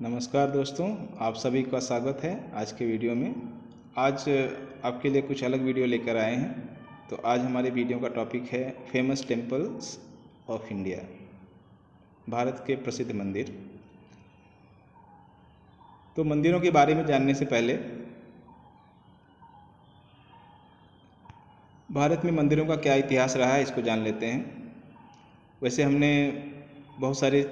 नमस्कार दोस्तों, आप सभी का स्वागत है आज के वीडियो में। आज आपके लिए कुछ अलग वीडियो लेकर आए हैं। तो आज हमारे वीडियो का टॉपिक है famous temples of India, Bharat के प्रसिद्ध मंदिर। तो मंदिरों के बारे में जानने से पहले भारत में मंदिरों का क्या इतिहास रहा है इसको जान लेते हैं। वैसे हमने बहुत सारे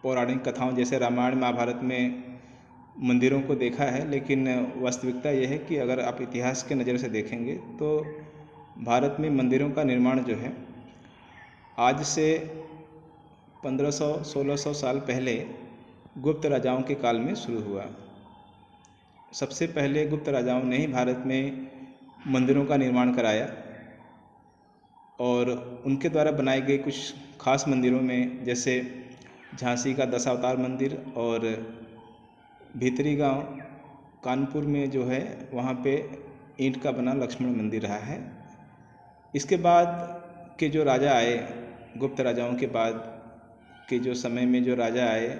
पौराणिक कथाओं जैसे रामायण महाभारत में मंदिरों को देखा है, लेकिन वास्तविकता यह है कि अगर आप इतिहास के नज़र से देखेंगे तो भारत में मंदिरों का निर्माण जो है आज से 1500-1600 साल पहले गुप्त राजाओं के काल में शुरू हुआ। सबसे पहले गुप्त राजाओं ने ही भारत में मंदिरों का निर्माण कराया और उनके द्वारा बनाए गए कुछ खास मंदिरों में जैसे झांसी का दशावतार मंदिर और भीतरी गांव कानपुर में जो है वहाँ पे ईंट का बना लक्ष्मण मंदिर रहा है। इसके बाद के जो राजा आए, गुप्त राजाओं के बाद के जो समय में जो राजा आए,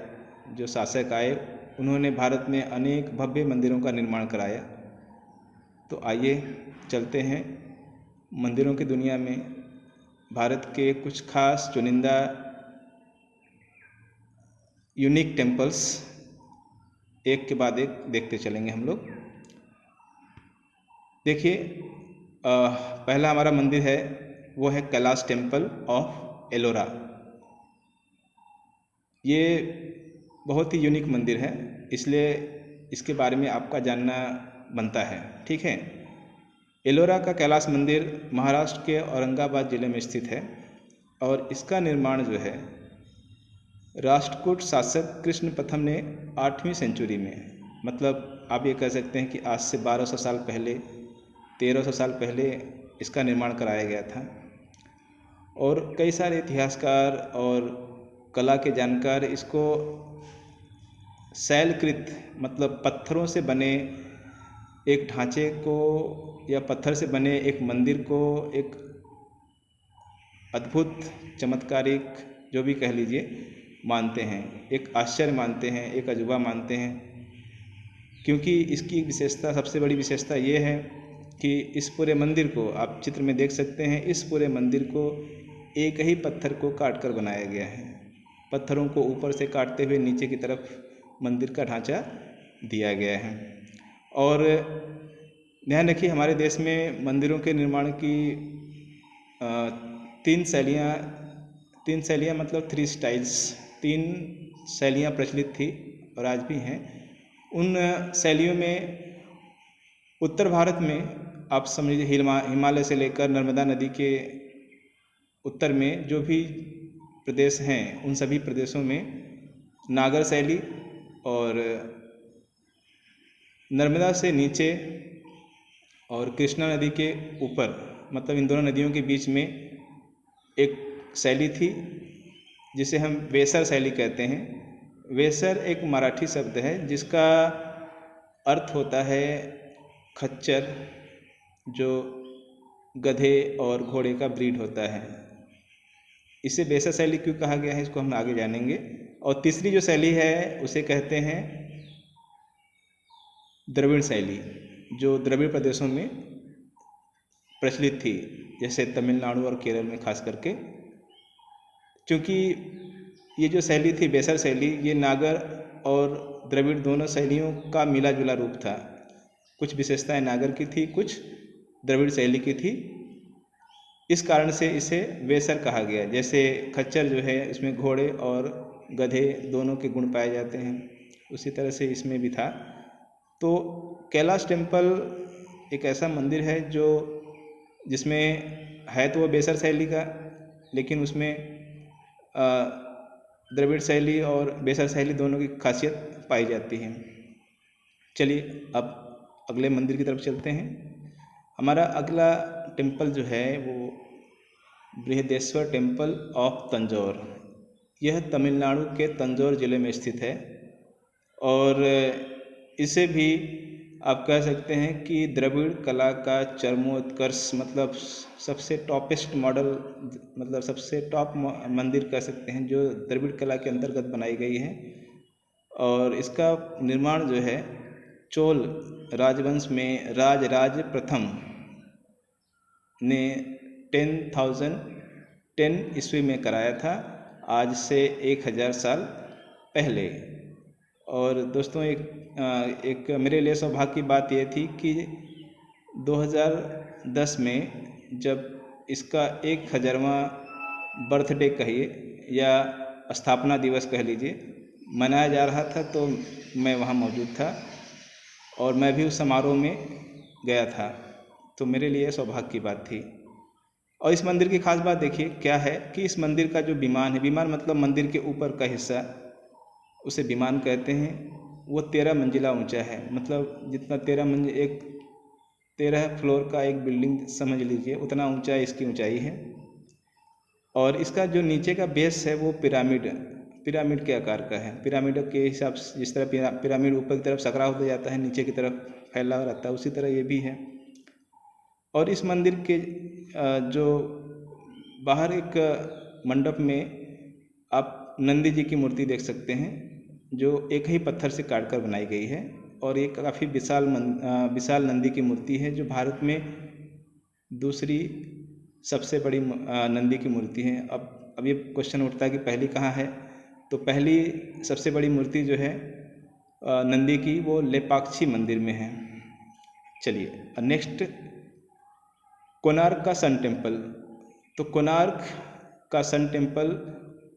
जो शासक आए, उन्होंने भारत में अनेक भव्य मंदिरों का निर्माण कराया। तो आइए चलते हैं मंदिरों की दुनिया में भारत के कुछ खास चुनिंदा यूनिक टेम्पल्स एक के बाद एक देखते चलेंगे हम लोग। देखिए, पहला हमारा मंदिर है वो है कैलाश टेम्पल ऑफ एलोरा। ये बहुत ही यूनिक मंदिर है, इसलिए इसके बारे में आपका जानना बनता है। ठीक है, एलोरा का कैलाश मंदिर महाराष्ट्र के औरंगाबाद ज़िले में स्थित है और इसका निर्माण जो है राष्ट्रकूट शासक कृष्ण प्रथम ने 8वीं सेंचुरी में, मतलब आप ये कह सकते हैं कि आज से 1200 साल पहले, 1300 साल पहले इसका निर्माण कराया गया था। और कई सारे इतिहासकार और कला के जानकार इसको शैलकृत, मतलब पत्थरों से बने एक ढांचे को या पत्थर से बने एक मंदिर को एक अद्भुत, चमत्कारिक, जो भी कह लीजिए, मानते हैं, एक आश्चर्य मानते हैं, एक अजूबा मानते हैं। क्योंकि इसकी विशेषता, सबसे बड़ी विशेषता ये है कि इस पूरे मंदिर को आप चित्र में देख सकते हैं, इस पूरे मंदिर को एक ही पत्थर को काट कर बनाया गया है। पत्थरों को ऊपर से काटते हुए नीचे की तरफ मंदिर का ढांचा दिया गया है। और ध्यान रखिए, हमारे देश में मंदिरों के निर्माण की तीन शैलियाँ मतलब 3 स्टाइल्स, 3 शैलियाँ प्रचलित थी और आज भी हैं। उन शैलियों में उत्तर भारत में आप समझिए हिमालय से लेकर नर्मदा नदी के उत्तर में जो भी प्रदेश हैं, उन सभी प्रदेशों में नागर शैली, और नर्मदा से नीचे और कृष्णा नदी के ऊपर, मतलब इन दोनों नदियों के बीच में एक शैली थी जिसे हम वेसर शैली कहते हैं। वेसर एक मराठी शब्द है जिसका अर्थ होता है खच्चर, जो गधे और घोड़े का ब्रीड होता है। इसे वेसर शैली क्यों कहा गया है इसको हम आगे जानेंगे। और तीसरी जो शैली है उसे कहते हैं द्रविड़ शैली, जो द्रविड़ प्रदेशों में प्रचलित थी, जैसे तमिलनाडु और केरल में खास करके। क्योंकि ये जो शैली थी वेसर शैली, ये नागर और द्रविड़ दोनों शैलियों का मिला जुला रूप था। कुछ विशेषताएं नागर की थी, कुछ द्रविड़ शैली की थी। इस कारण से इसे वेसर कहा गया। जैसे खच्चर जो है, इसमें घोड़े और गधे दोनों के गुण पाए जाते हैं, उसी तरह से इसमें भी था। तो कैलाश टेम्पल एक ऐसा मंदिर है जो जिसमें है तो वो वेसर शैली का, लेकिन उसमें द्रविड़ शैली और वेसर शैली दोनों की खासियत पाई जाती है। चलिए अब अगले मंदिर की तरफ चलते हैं। हमारा अगला टेम्पल जो है वो बृहदेश्वर टेम्पल ऑफ तंजौर। यह तमिलनाडु के तंजौर ज़िले में स्थित है और इसे भी आप कह सकते हैं कि द्रविड़ कला का चरमोत्कर्ष, मतलब सबसे टॉपेस्ट मॉडल, मतलब सबसे टॉप मंदिर कह सकते हैं जो द्रविड़ कला के अंतर्गत बनाई गई है। और इसका निर्माण जो है चोल राजवंश में राजराज प्रथम ने 10 ईस्वी में कराया था, आज से 1000 साल पहले। और दोस्तों एक मेरे लिए सौभाग्य की बात यह थी कि 2010 में जब इसका 1000वां बर्थडे कहिए या स्थापना दिवस कह लीजिए मनाया जा रहा था, तो मैं वहाँ मौजूद था और मैं भी उस समारोह में गया था, तो मेरे लिए सौभाग्य की बात थी। और इस मंदिर की खास बात देखिए क्या है कि इस मंदिर का जो विमान है, विमान मतलब मंदिर के ऊपर का हिस्सा, उसे विमान कहते हैं, वो 13 मंजिला ऊंचा है। मतलब जितना 13 फ्लोर का एक बिल्डिंग समझ लीजिए, उतना ऊंचा इसकी ऊंचाई है। और इसका जो नीचे का बेस है वो पिरामिड के आकार का है। पिरामिड के हिसाब से जिस तरह पिरामिड ऊपर की तरफ सकरा होता जाता है, नीचे की तरफ फैला रहता है, उसी तरह ये भी है। और इस मंदिर के जो बाहर एक मंडप में आप नंदी जी की मूर्ति देख सकते हैं, जो एक ही पत्थर से काट कर बनाई गई है। और एक काफ़ी विशाल नंदी की मूर्ति है, जो भारत में दूसरी सबसे बड़ी नंदी की मूर्ति है। अब ये क्वेश्चन उठता है कि पहली कहाँ है, तो पहली सबसे बड़ी मूर्ति जो है नंदी की, वो लेपाक्षी मंदिर में है। चलिए नेक्स्ट, कोणार्क का सन टेम्पल। तो कोणार्क का सन टेम्पल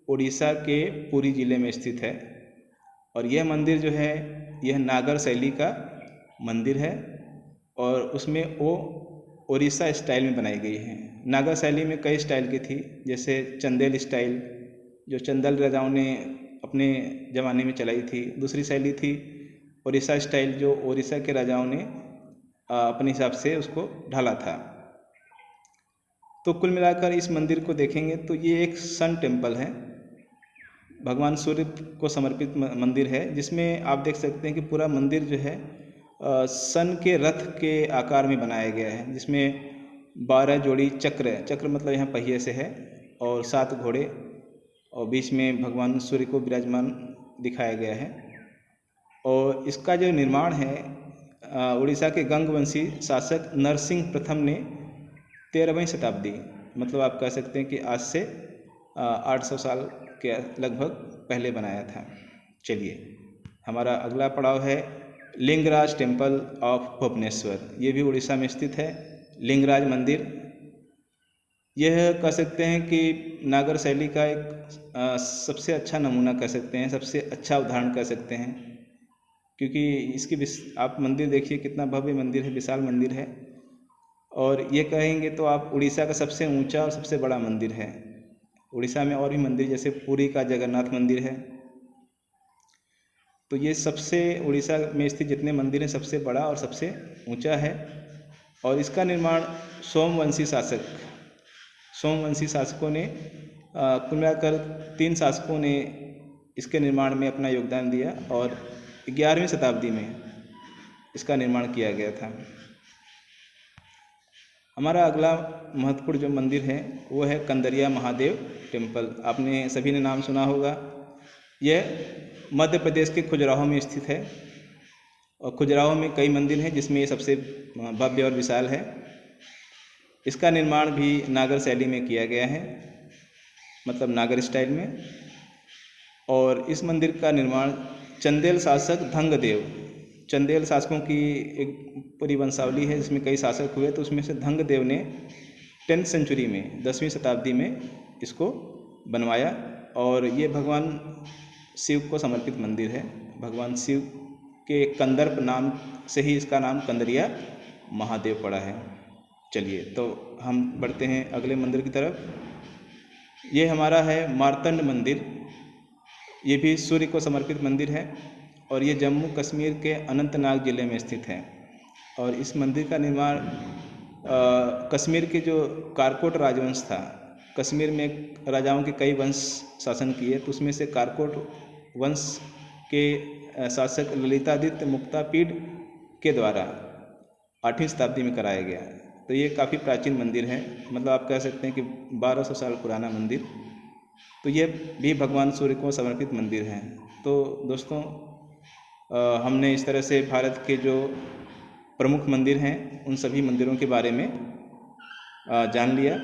उड़ीसा के पुरी जिले में स्थित है। और यह मंदिर जो है यह नागर शैली का मंदिर है और उसमें वो उड़ीसा स्टाइल में बनाई गई है। नागर शैली में कई स्टाइल की थी, जैसे चंदेल स्टाइल जो चंदेल राजाओं ने अपने ज़माने में चलाई थी। दूसरी शैली थी उड़ीसा स्टाइल, जो उड़ीसा के राजाओं ने अपने हिसाब से उसको ढाला था। तो कुल मिलाकर इस मंदिर को देखेंगे तो ये एक सन टेम्पल है, भगवान सूर्य को समर्पित मंदिर है, जिसमें आप देख सकते हैं कि पूरा मंदिर जो है सन के रथ के आकार में बनाया गया है, जिसमें 12 जोड़ी चक्र मतलब यहाँ पहिए से है, और 7 घोड़े, और बीच में भगवान सूर्य को विराजमान दिखाया गया है। और इसका जो निर्माण है उड़ीसा के गंगवंशी शासक नरसिंह प्रथम ने 13वीं शताब्दी, मतलब आप कह सकते हैं कि आज से 800 साल के लगभग पहले बनाया था। चलिए हमारा अगला पड़ाव है लिंगराज टेम्पल ऑफ भुवनेश्वर। ये भी उड़ीसा में स्थित है, लिंगराज मंदिर। यह कह सकते हैं कि नागर शैली का एक सबसे अच्छा नमूना कह सकते हैं, सबसे अच्छा उदाहरण कह सकते हैं, क्योंकि इसकी आप मंदिर देखिए कितना भव्य मंदिर है, विशाल मंदिर है। और ये कहेंगे तो आप उड़ीसा का सबसे ऊंचा और सबसे बड़ा मंदिर है। उड़ीसा में और भी मंदिर जैसे पुरी का जगन्नाथ मंदिर है, तो ये सबसे उड़ीसा में स्थित जितने मंदिर हैं सबसे बड़ा और सबसे ऊंचा है। और इसका निर्माण सोमवंशी शासकों ने कुल मिलाकर 3 शासकों ने इसके निर्माण में अपना योगदान दिया और 11वीं शताब्दी में इसका निर्माण किया गया था। हमारा अगला महत्वपूर्ण जो मंदिर है वो है कंदरिया महादेव टेम्पल। आपने सभी ने नाम सुना होगा। यह मध्य प्रदेश के खजुराहो में स्थित है और खजुराहो में कई मंदिर हैं, जिसमें ये सबसे भव्य और विशाल है। इसका निर्माण भी नागर शैली में किया गया है, मतलब नागर स्टाइल में। और इस मंदिर का निर्माण चंदेल शासक धंगदेव, चंदेल शासकों की एक पूरी वंशावली है जिसमें कई शासक हुए, तो उसमें से धंगदेव ने 10th सेंचुरी में 10वीं शताब्दी में इसको बनवाया। और ये भगवान शिव को समर्पित मंदिर है। भगवान शिव के कंदर्प नाम से ही इसका नाम कंदरिया महादेव पड़ा है। चलिए तो हम बढ़ते हैं अगले मंदिर की तरफ। ये हमारा है मार्तंड मंदिर। ये भी सूर्य को समर्पित मंदिर है और ये जम्मू कश्मीर के अनंतनाग जिले में स्थित है। और इस मंदिर का निर्माण कश्मीर के जो कारकोट राजवंश था, कश्मीर में राजाओं के कई वंश शासन किए, तो उसमें से कारकोट वंश के शासक ललितादित्य मुक्तापीड के द्वारा 8वीं शताब्दी में कराया गया। तो ये काफ़ी प्राचीन मंदिर है, मतलब आप कह सकते हैं कि 1200 साल पुराना मंदिर। तो ये भी भगवान सूर्य को समर्पित मंदिर है। तो दोस्तों हमने इस तरह से भारत के जो प्रमुख मंदिर हैं उन सभी मंदिरों के बारे में जान लिया।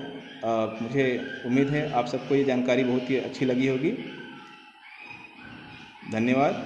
मुझे उम्मीद है आप सबको ये जानकारी बहुत ही अच्छी लगी होगी। धन्यवाद।